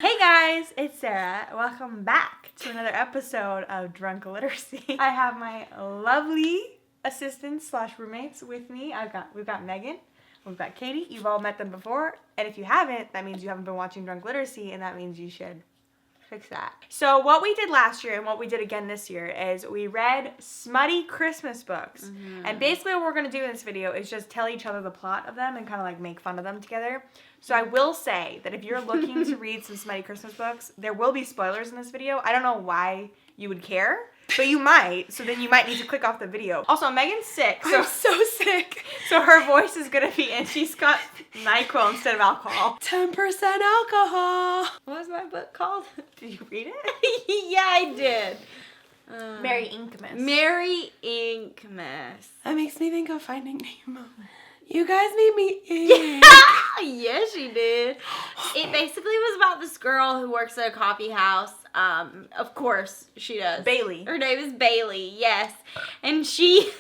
Hey guys, it's Sarah. Welcome back to another episode of Drunk Literacy. I have my lovely assistants / roommates with me. We've got Megan, we've got Katie. You've all met them before, and if you haven't, that means you haven't been watching Drunk Literacy, and that means you should fix that. So what we did last year and what we did again this year is we read smutty Christmas books. Mm-hmm. And basically what we're going to do in this video is just tell each other the plot of them and kind of like make fun of them together. So I will say that if you're looking to read some smutty Christmas books, there will be spoilers in this video. I don't know why you would care, but you might. So then you might need to click off the video. Also, Megan's sick. I'm so sick. So her voice is going to be, and she's got NyQuil instead of alcohol. 10% alcohol. What was my book called? Did you read it? Yeah, I did. Mary Inkmas. Mary Inkmas. That makes me think of Finding Nemo. You guys made me ink. Yes, she did. It basically was about this girl who works at a coffee house. Of course she does. Bailey. Her name is Bailey, yes. And she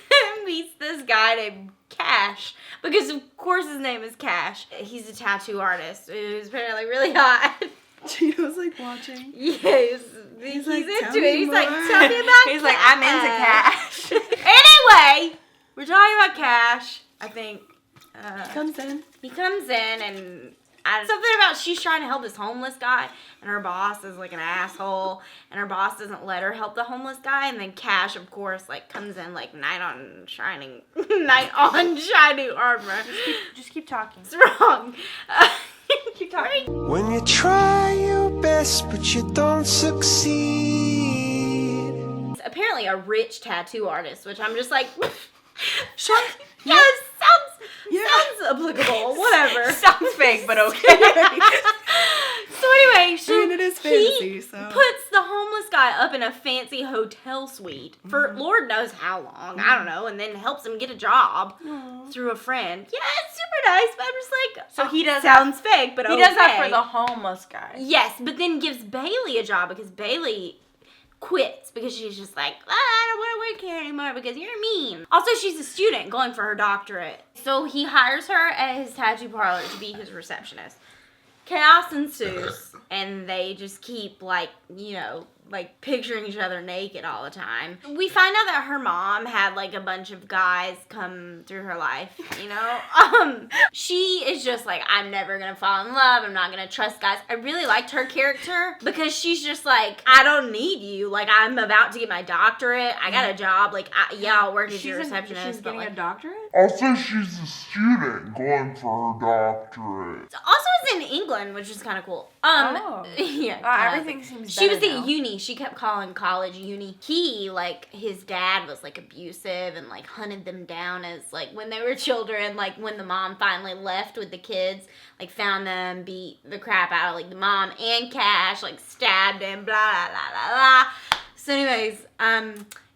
meets this guy named Cash. Because of course his name is Cash. He's a tattoo artist who's apparently really hot. Gino's like watching. Yes. He's like, into it. He's like, tell me about He's Cash. like, I'm into Cash. Anyway, we're talking about Cash, I think. He comes in and something about she's trying to help this homeless guy and her boss is like an asshole and her boss doesn't let her help the homeless guy, and then Cash of course like comes in like knight on shining armor. Just keep talking. It's wrong. Keep talking. When you try your best but you don't succeed. Apparently a rich tattoo artist, which I'm just like Sure. Yes, sounds applicable. Whatever. Sounds fake, but okay. So anyway, it is fantasy, so puts the homeless guy up in a fancy hotel suite for Lord knows how long. I don't know, and then helps him get a job through a friend. Yeah, it's super nice, but I'm just like, so he does sounds fake, but he does that for the homeless guy. Yes, but then gives Bailey a job because Bailey quits because she's just like, I don't want to work here anymore because you're mean. Also, she's a student going for her doctorate. So he hires her at his tattoo parlor to be his receptionist. Chaos ensues, and they just keep like picturing each other naked all the time. We find out that her mom had like a bunch of guys come through her life, you know? She is just like, I'm never gonna fall in love, I'm not gonna trust guys. I really liked her character because she's just like, I don't need you. Like, I'm about to get my doctorate. I got a job. Like, I'll work as your receptionist. She's getting a doctorate? Also, she's a student going for her doctorate. Also, it's in England, which is kind of cool. Yeah. Everything seems She better was now. at uni. She kept calling college uni. He, like, his dad was, like, abusive and, like, hunted them down as, like, when they were children, like, when the mom finally left with the kids, like, found them, beat the crap out of, like, the mom and Cash, like, stabbed him, blah, blah, blah, blah, blah. So anyways,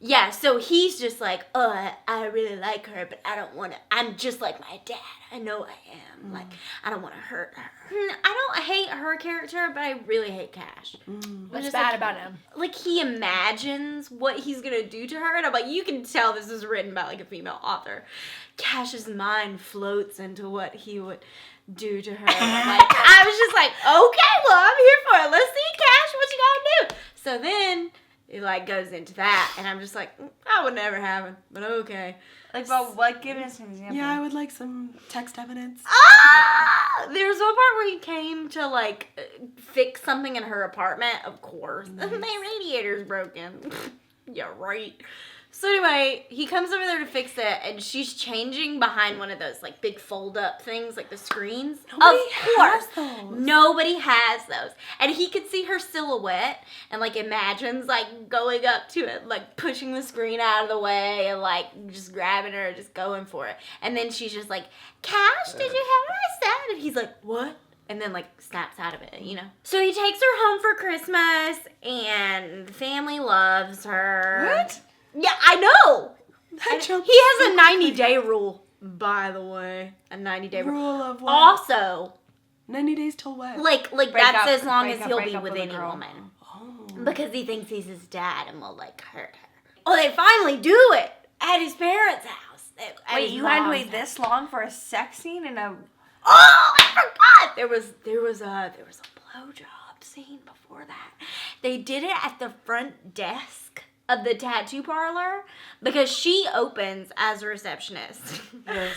yeah, so he's just like, I really like her, but I don't want to, I'm just like my dad. I know I am. Like, I don't want to hurt her. I don't hate her character, but I really hate Cash. What's bad about him? Like, he imagines what he's going to do to her, and I'm like, you can tell this was written by, like, a female author. Cash's mind floats into what he would do to her. Like, I was just like, okay, well, I'm here for it. Let's see, Cash, what you gonna do? So then it like goes into that, and I'm just like, that would never happen, but okay. Like, well, like, give us an example. Yeah, I would like some text evidence. There's one part where he came to like fix something in her apartment, of course. Nice. My radiator's broken. Yeah, right. So anyway, he comes over there to fix it, and she's changing behind one of those like big fold-up things, like the screens. Nobody of course, has those. Nobody has those, and he could see her silhouette, and like imagines like going up to it, like pushing the screen out of the way, and like just grabbing her, just going for it. And then she's just like, "Cash, did you have what I said?" And he's like, "What?" And then, like, snaps out of it, you know? So he takes her home for Christmas, and the family loves her. What? Yeah, I know! That jump He has a 90-day rule, by the way. A 90-day rule. Rule of what? Also, 90 days till what? like Break that's up- as long break as up- he'll break be up with with a any girl. woman. Oh. Because he thinks he's his dad and will, like, hurt her. Oh, they finally do it at his parents' house. At Wait, his you had to mom's wait house. this long for a sex scene in a... Oh, I forgot! There was a blowjob scene before that. They did it at the front desk of the tattoo parlor because she opens as a receptionist. Yes.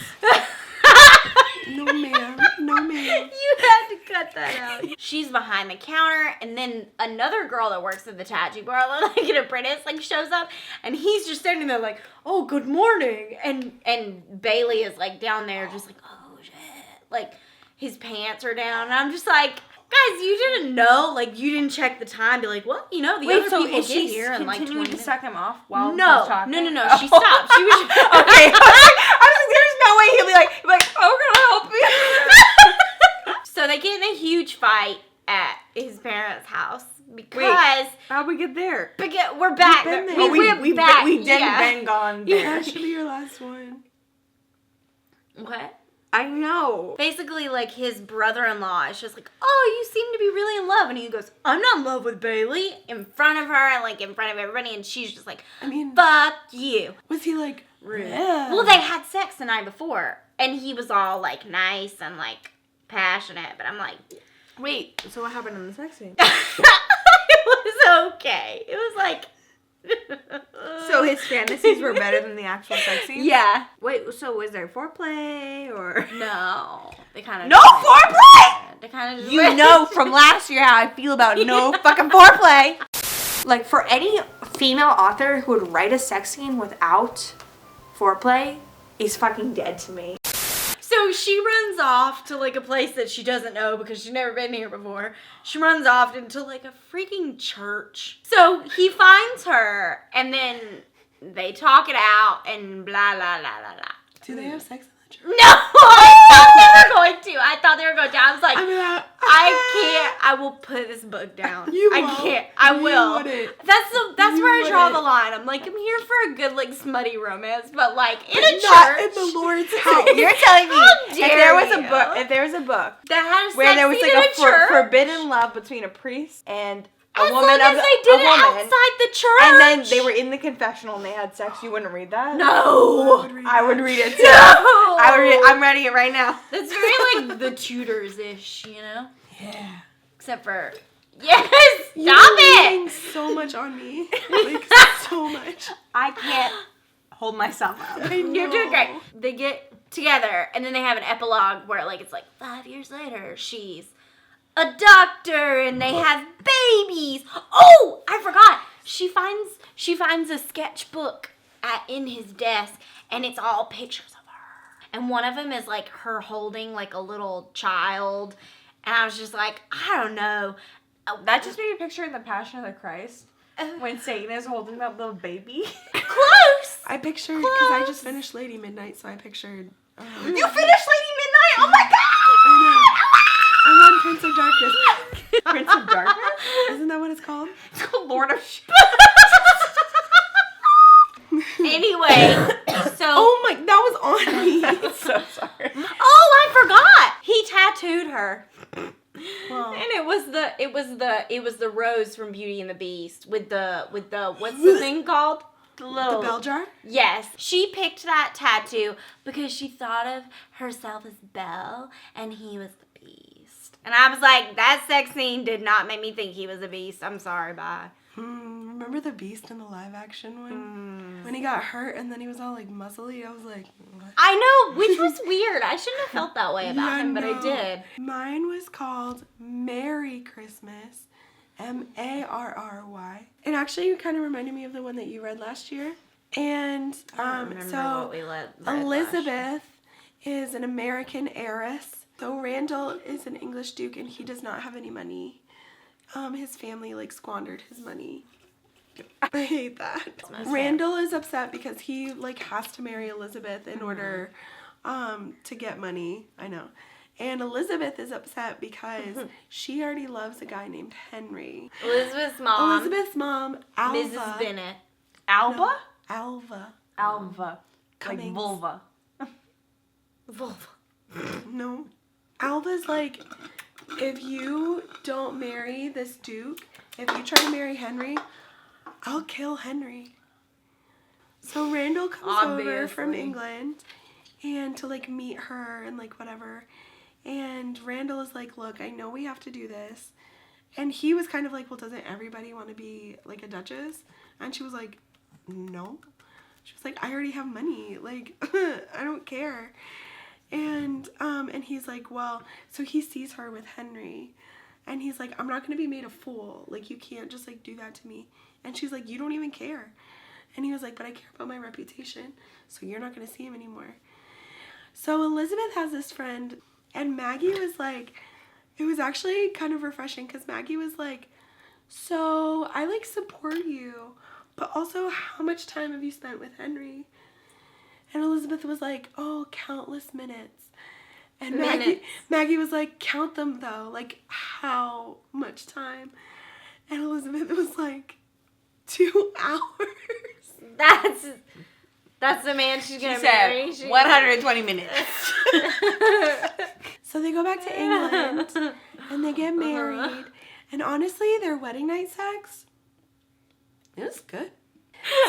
No, ma'am. No, ma'am. You had to cut that out. She's behind the counter, and then another girl that works at the tattoo parlor, like an apprentice, like shows up, and he's just standing there like, "Oh, good morning," and Bailey is like down there, just like, "Oh shit," like his pants are down, and I'm just like, guys, you didn't know, like you didn't check the time, be like, well, you know, the other people get here in like 20 continuing to minutes. suck him off while he's No, talking? she stopped. She was Okay. I was like, there's no way he'll be like, oh, can I help you? So they get in a huge fight at his parents' house because How'd we get there? we're back. been there. We're back. We didn't yeah. bang on there. That should be your last one. What? I know. Basically, like, his brother-in-law is just like, oh, you seem to be really in love. And he goes, I'm not in love with Bailey, in front of her and, like, in front of everybody. And she's just like, I mean, fuck you. was he like Rude. Yeah. Well, they had sex the night before. And he was all, like, nice and, like, passionate. But I'm like, Wait, so what happened in the sex scene? it was okay. It was like... So his fantasies were better than the actual sex scene? Yeah. Wait, so was there foreplay or? No. They kind of... No foreplay? They kind of just... You know from last year how I feel about no fucking foreplay. Like, for any female author who would write a sex scene without foreplay is fucking dead to me. So she runs off to, like, a place that she doesn't know because she's never been here before. She runs off into, like, a freaking church. So he finds her, and then they talk it out, and blah, blah, blah, blah, blah. Do they have sex in the church? No! I thought they were going to. I thought they were going to. I was like, I mean, I can't. I will put this book down. You I won't. can't. I You will. wouldn't. That's You where I draw wouldn't. the line. I'm like, I'm here for a good, like, smutty romance, but, like, in a not church. in the Lord's house. You're telling me How if dare there was a you. book, if there was a book that had a where sex there was scene like in a church. forbidden love between a priest and a As woman long as of they did a it woman, outside the church. and then they were in the confessional and they had sex, you wouldn't read that? No. I would read it too. No. I would read, I'm writing it right now. That's very like the Tudors-ish, you know? Yeah. Except for, yes, You're stop it. leaning so much on me. Like, so much. I can't hold myself up. I You're doing know. great. They get together and then they have an epilogue where like it's like 5 years later, she's a doctor and they have babies. Oh, I forgot. She finds a sketchbook in his desk and it's all pictures of her. And one of them is like her holding like a little child. And I was just like, I don't know. That just made me picture in the Passion of the Christ when Satan is holding that little baby. Close. I pictured, because I just finished Lady Midnight, so I pictured. You finished Lady Midnight? Oh my god! I know. I'm on Prince of Darkness. Prince of Darkness? Isn't that what it's called? It's called Lord of Anyway, so Oh my, that was on me. I'm so sorry. oh, I forgot. He tattooed her. Well, And it was the rose from Beauty and the Beast with the what's the thing called? the bell jar? Yes. She picked that tattoo because she thought of herself as Belle and he was the Beast. And I was like, that sex scene did not make me think he was a beast. I'm sorry, bye. Remember the Beast in the live action one? When he got hurt and then he was all like muscly, I was like, what? I know, which was weird. I shouldn't have felt that way about Yeah, him, but I no. did. Mine was called Merry Christmas. Marry. It actually kind of reminded me of the one that you read last year. And so Elizabeth is an American heiress. So Randall is an English duke and he does not have any money. His family like squandered his money. I hate that. Randall is upset because he like has to marry Elizabeth in order to get money. I know. And Elizabeth is upset because she already loves a guy named Henry. Elizabeth's mom. Elizabeth's mom, Alva. Mrs. Bennett. Alba? No, Alva. Alva. Cummings. Like vulva. Vulva. No. Alva's like, if you don't marry this duke, if you try to marry Henry, I'll kill Henry. So Randall comes over from Obviously. England and to like meet her and like whatever. And Randall is like, look, I know we have to do this. And he was kind of like, well, doesn't everybody want to be like a duchess? And she was like, no. She was like, I already have money. Like, I don't care. And he's like, well, so he sees her with Henry. And he's like, I'm not going to be made a fool. Like, you can't just, like, do that to me. And she's like, you don't even care. And he was like, but I care about my reputation. So you're not going to see him anymore. So Elizabeth has this friend. And Maggie was like, it was actually kind of refreshing. Because Maggie was like, so I, like, support you. But also, how much time have you spent with Henry? And Elizabeth was like, oh, countless minutes. And Maggie was like, count them though. Like, how much time? And Elizabeth was like, 2 hours. That's the man she's going to marry. 120 minutes. So they go back to England and they get married. And honestly, their wedding night sex, it was good.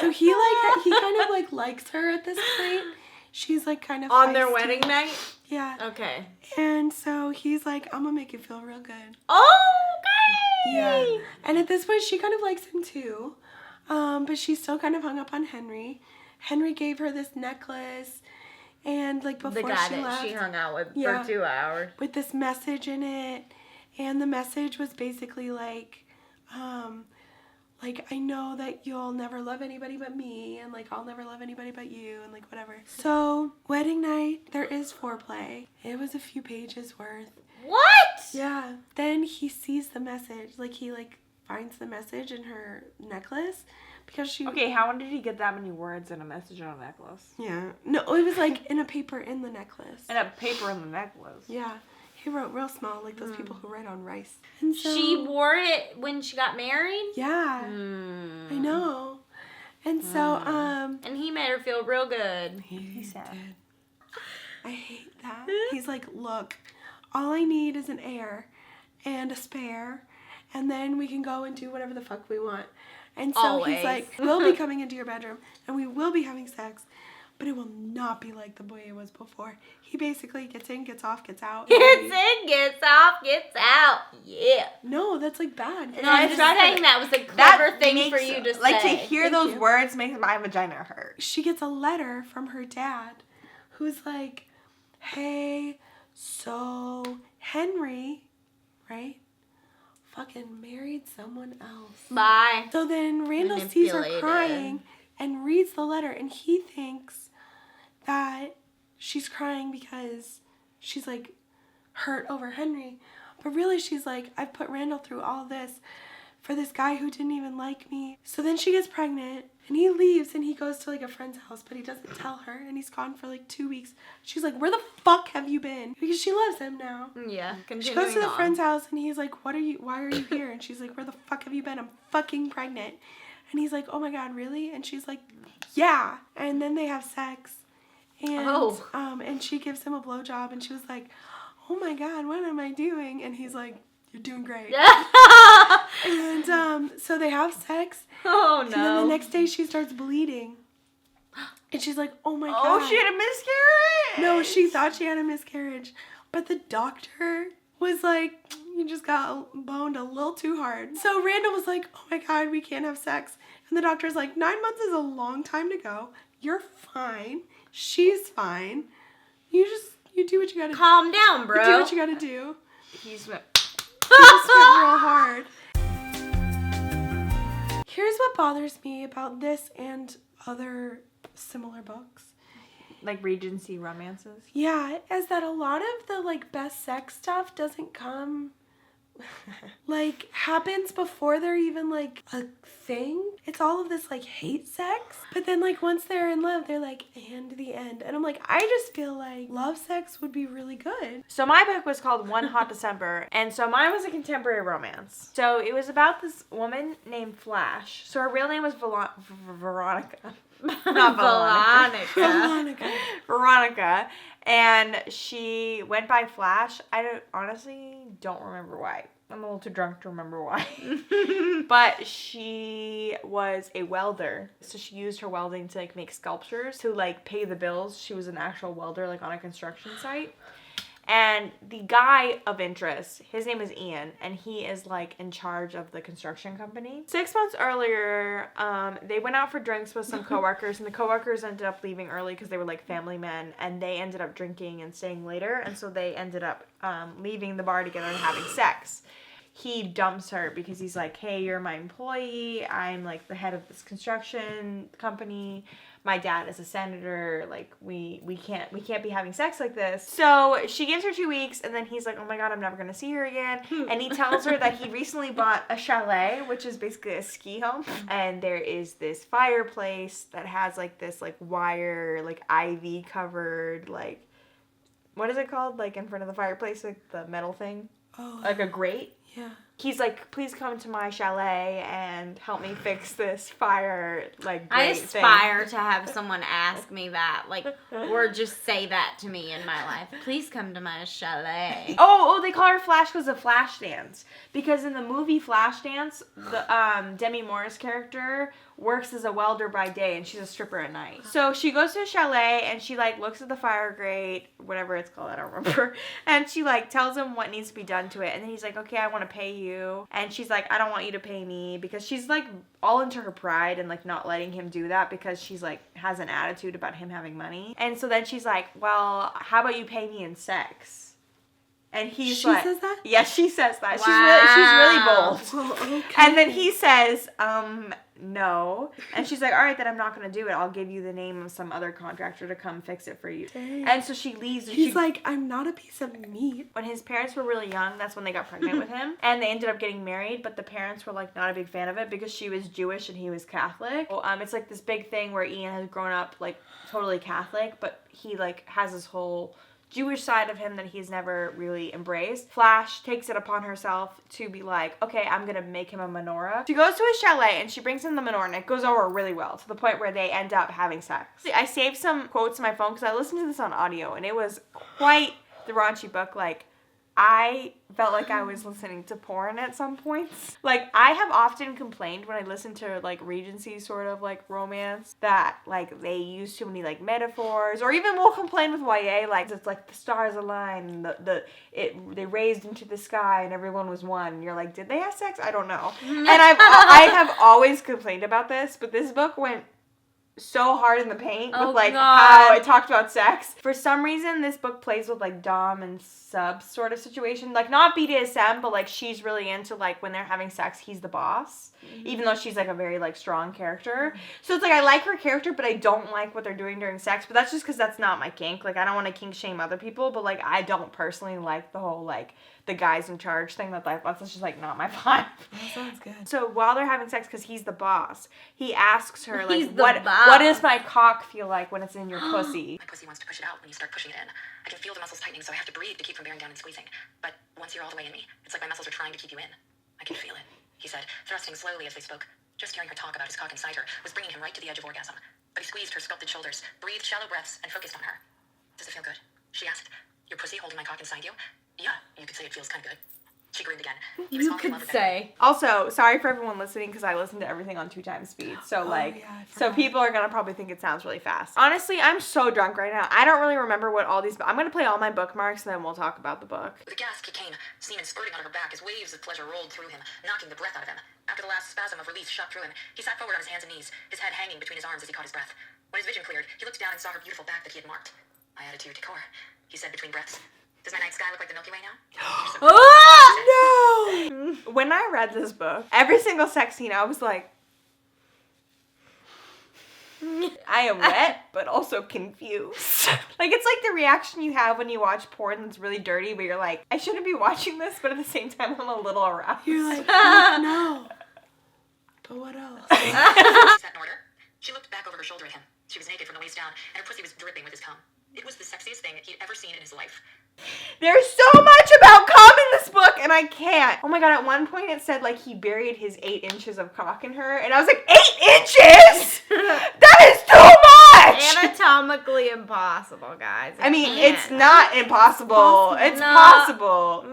So he kind of like likes her at this point. She's like kind of on their feisty. wedding night? Yeah. Okay. And so he's like, I'm gonna make you feel real good. Okay. Yeah. And at this point, she kind of likes him too. But she's still kind of hung up on Henry. Henry gave her this necklace. And like before the guy she left, she hung out with yeah, for 2 hours. with this message in it. And the message was basically like, I know that you'll never love anybody but me, and like I'll never love anybody but you, and like whatever. So wedding night, there is foreplay. It was a few pages worth. What? Yeah. Then he sees the message. Like he like finds the message in her necklace because she. Okay, how did he get that many words in a message on a necklace? Yeah. No, it was like in a paper in the necklace. And a paper in the necklace. Yeah. He wrote real small, like those people who write on Reisz. And so, She wore it when she got married? Yeah. I know. And so, And he made her feel real good. he said, I hate that. He's like, look, all I need is an heir and a spare, and then we can go and do whatever the fuck we want. And so Always. he's like, we'll be coming into your bedroom, and we will be having sex, but it will not be like the way it was before. He basically gets in, gets off, gets out. Gets in, gets off, gets out. Yeah. No, that's like bad. No, I'm just saying that was a clever thing for you to say. Like to hear Thank those you. words makes my vagina hurt. She gets a letter from her dad who's like, hey, so Henry, right, fucking married someone else. Bye. So then Randall sees her Manipulated. crying and reads the letter, and he thinks that she's crying because she's like hurt over Henry. But really she's like, I've put Randall through all this for this guy who didn't even like me. So then she gets pregnant and he leaves and he goes to like a friend's house, but he doesn't tell her, and he's gone for like 2 weeks. She's like, where the fuck have you been? Because she loves him now. Yeah. She goes to the friend's house and he's like, why are you here? And she's like, where the fuck have you been? I'm fucking pregnant. And he's like, oh my God, really? And she's like, yeah. And then they have sex. And and she gives him a blowjob, and she was like, oh my God, what am I doing? And he's like, you're doing great. And so they have sex. Oh no. And then the next day she starts bleeding. And she's like, oh my God. Oh, she had a miscarriage? No, she thought she had a miscarriage. But the doctor was like, you just got boned a little too hard. So Randall was like, oh my God, we can't have sex. And the doctor's like, 9 months is a long time to go. You're fine. She's fine. You do what you gotta do. Calm down, bro. You do what you gotta do. He just went real hard. Here's what bothers me about this and other similar books. like Regency romances. Yeah, is that a lot of the like best sex stuff doesn't come like happens before they're even like a thing. It's all of this like hate sex, but then like once they're in love they're like, and the end. And I'm like, I just feel like love sex would be really good. So my book was called One Hot December, and so mine was a contemporary romance. So it was about this woman named Flash. So her real name was Veronica. Not Veronica. Veronica. And she went by Flash. I honestly don't remember why. I'm a little too drunk to remember why. But she was a welder. So she used her welding to like make sculptures to like pay the bills. She was an actual welder like on a construction site. And the guy of interest, his name is Ian, and he is like in charge of the construction company. 6 months earlier, they went out for drinks with some coworkers, and the coworkers ended up leaving early because they were like family men, and they ended up drinking and staying later, and so they ended up leaving the bar together and having sex. He dumps her because he's like, hey, you're my employee. I'm like the head of this construction company. My dad is a senator. Like we can't be having sex like this. So she gives her 2 weeks, and then he's like, oh my God, I'm never going to see her again. And he tells her that he recently bought a chalet, which is basically a ski home. And there is this fireplace that has like this like wire, like ivy covered, like, what is it called? Like in front of the fireplace, like the metal thing. Oh. Like a grate. Yeah. He's like, please come to my chalet and help me fix this fire, like, grate I aspire to have someone ask me that, like, or just say that to me in my life. Please come to my chalet. Oh, they call her Flash because of Flashdance. Because in the movie Flashdance, the Demi Moore's character works as a welder by day, and she's a stripper at night. So she goes to a chalet, and she, like, looks at the fire grate, whatever it's called, I don't remember, and she, like, tells him what needs to be done to it, and then he's like, okay, I want to pay you, and she's like, I don't want you to pay me, because she's, like, all into her pride and, like, not letting him do that, because she's, like, has an attitude about him having money, and so then she's like, well, how about you pay me in sex? And he's she like, says that? Yeah, she says that. Wow. She's really bold. Oh, okay. And then he says, no. And she's like, all right, then I'm not going to do it. I'll give you the name of some other contractor to come fix it for you. Dang. And so she leaves. And He's like, I'm not a piece of meat. when his parents were really young, that's when they got pregnant with him. And they ended up getting married, but the parents were, like, not a big fan of it because she was Jewish and he was Catholic. So, it's, like, this big thing where Ian has grown up, like, totally Catholic, but he, like, has this whole Jewish side of him that he's never really embraced. Flash takes it upon herself to be like, okay, I'm gonna make him a menorah. She goes to his chalet and she brings him the menorah, and it goes over really well to the point where they end up having sex. I saved some quotes in my phone because I listened to this on audio, and it was quite the raunchy book. Like, I felt like I was listening to porn at some points. Like, I have often complained when I listen to, like, Regency sort of, like, romance that, like, they use too many, like, metaphors, or even we'll complain with YA, like, it's like the stars align, and they raised into the sky and everyone was one. And you're like, did they have sex? I don't know. And I have always complained about this, but this book went so hard in the paint with, like, how it talked about sex. For some reason, this book plays with, like, dom and sub sort of situation. Like, not BDSM, but, like, she's really into, like, when they're having sex, he's the boss. Mm-hmm. Even though she's, like, a very, like, strong character. Mm-hmm. So it's, like, I like her character, but I don't like what they're doing during sex. But that's just because that's not my kink. Like, I don't want to kink shame other people, but, like, I don't personally like the whole, like, the guys in charge thing. That's just, like, not my vibe. That sounds good. So while they're having sex, because he's the boss, he asks her, like, He's the what does my cock feel like when it's in your pussy? My pussy wants to push it out when you start pushing it in. I can feel the muscles tightening, so I have to breathe to keep from bearing down and squeezing. But once you're all the way in me, it's like my muscles are trying to keep you in. I can feel it, he said, thrusting slowly as they spoke. Just hearing her talk about his cock inside her was bringing him right to the edge of orgasm. But he squeezed her sculpted shoulders, breathed shallow breaths, and focused on her. Does it feel good? She asked. Your pussy holding my cock inside you? Yeah, you could say it feels kind of good. She grinned again. He was You falling in could love with say. Also, sorry for everyone listening, because I listen to everything on 2 times speed. So, so people are going to probably think it sounds really fast. Honestly, I'm so drunk right now. I don't really remember what all these... I'm going to play all my bookmarks, and then we'll talk about the book. With a gasp, he came, semen spurting out of her back as waves of pleasure rolled through him, knocking the breath out of him. After the last spasm of release shot through him, he sat forward on his hands and knees, his head hanging between his arms as he caught his breath. When his vision cleared, he looked down and saw her beautiful back that he had marked. I added to your decor, he said between breaths. Does my night sky look like the Milky Way now? No! When I read this book, every single sex scene, I was like, I am wet, but also confused. Like, it's like the reaction you have when you watch porn that's really dirty, but you're like, I shouldn't be watching this, but at the same time, I'm a little aroused. You're like, no. But what else? She sat in order. She looked back over her shoulder at him. She was naked from the waist down, and her pussy was dripping with his cum. It was the sexiest thing he'd ever seen in his life. There's so much about cum in this book, and I can't. Oh my god, at one point it said, like, he buried his 8 inches of cock in her, and I was like, 8 inches?! That is too much! Anatomically impossible, guys. I mean, it's not impossible. It's No. possible.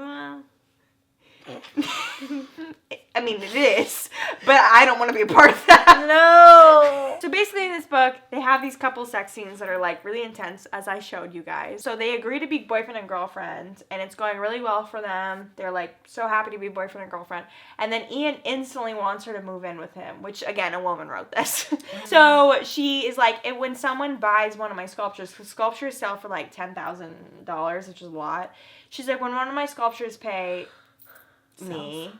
I mean, it is, but I don't want to be a part of that. No. So basically in this book, they have these couple sex scenes that are like really intense, as I showed you guys. So they agree to be boyfriend and girlfriend, and it's going really well for them. They're like so happy to be boyfriend and girlfriend. And then Ian instantly wants her to move in with him, which again, a woman wrote this. So she is like, when someone buys one of my sculptures, because sculptures sell for like $10,000, which is a lot. She's like, when one of my sculptures pay me,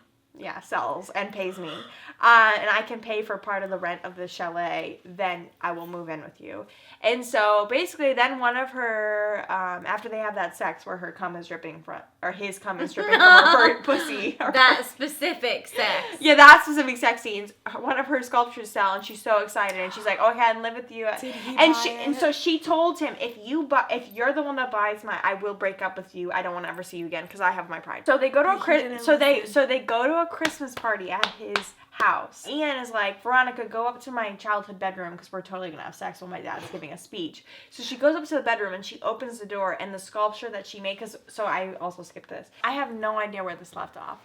sells and pays me, and I can pay for part of the rent of the chalet, then I will move in with you. And so basically then one of her, after they have that sex where her cum is dripping from, or his cum is dripping from her pussy. That specific sex. Yeah, that specific sex scenes. One of her sculptures sell, and she's so excited, and she's like, "Oh, I can live with you." And so she told him, if you're the one that buys my, I will break up with you. I don't want to ever see you again because I have my pride. So they go to they go to a Christmas party at his house. Ian is like, Veronica, go up to my childhood bedroom because we're totally gonna have sex while my dad's giving a speech. So she goes up to the bedroom and she opens the door, and the sculpture that she made, so I also skipped this. I have no idea where this left off.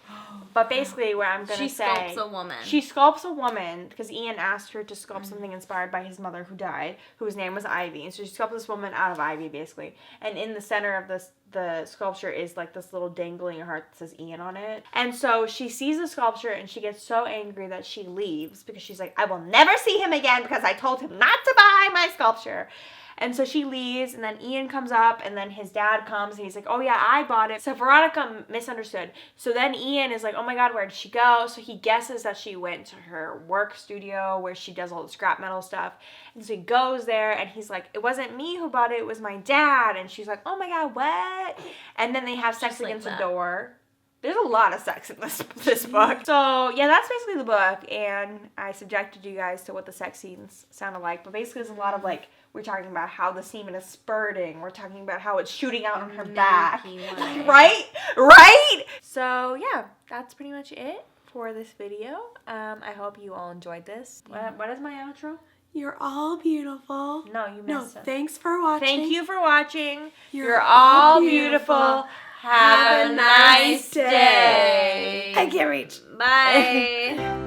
But basically where I'm gonna say, she sculpts a woman. She sculpts a woman because Ian asked her to sculpt something inspired by his mother who died, whose name was Ivy. And so she sculpted this woman out of ivy basically. And in the center of the sculpture is like this little dangling heart that says Ian on it. And so she sees the sculpture and she gets so angry that she leaves because she's like, I will never see him again because I told him not to buy my sculpture. And so she leaves, and then Ian comes up, and then his dad comes, and he's like, oh yeah, I bought it. So Veronica misunderstood. So then Ian is like, oh my god, where did she go? So he guesses that she went to her work studio where she does all the scrap metal stuff. And so he goes there, and he's like, it wasn't me who bought it was my dad. And she's like, oh my god, what? And then they have sex against the door. There's a lot of sex in this book. So, yeah, that's basically the book. And I subjected you guys to what the sex scenes sounded like. But basically, there's a lot of, like, we're talking about how the semen is spurting. We're talking about how it's shooting out on her back. Right? Right? So, yeah, that's pretty much it for this video. I hope you all enjoyed this. What is my outro? You're all beautiful. No, you missed it. Thanks for watching. Thank you for watching. You're all beautiful. Have a nice day. I can't reach. Bye.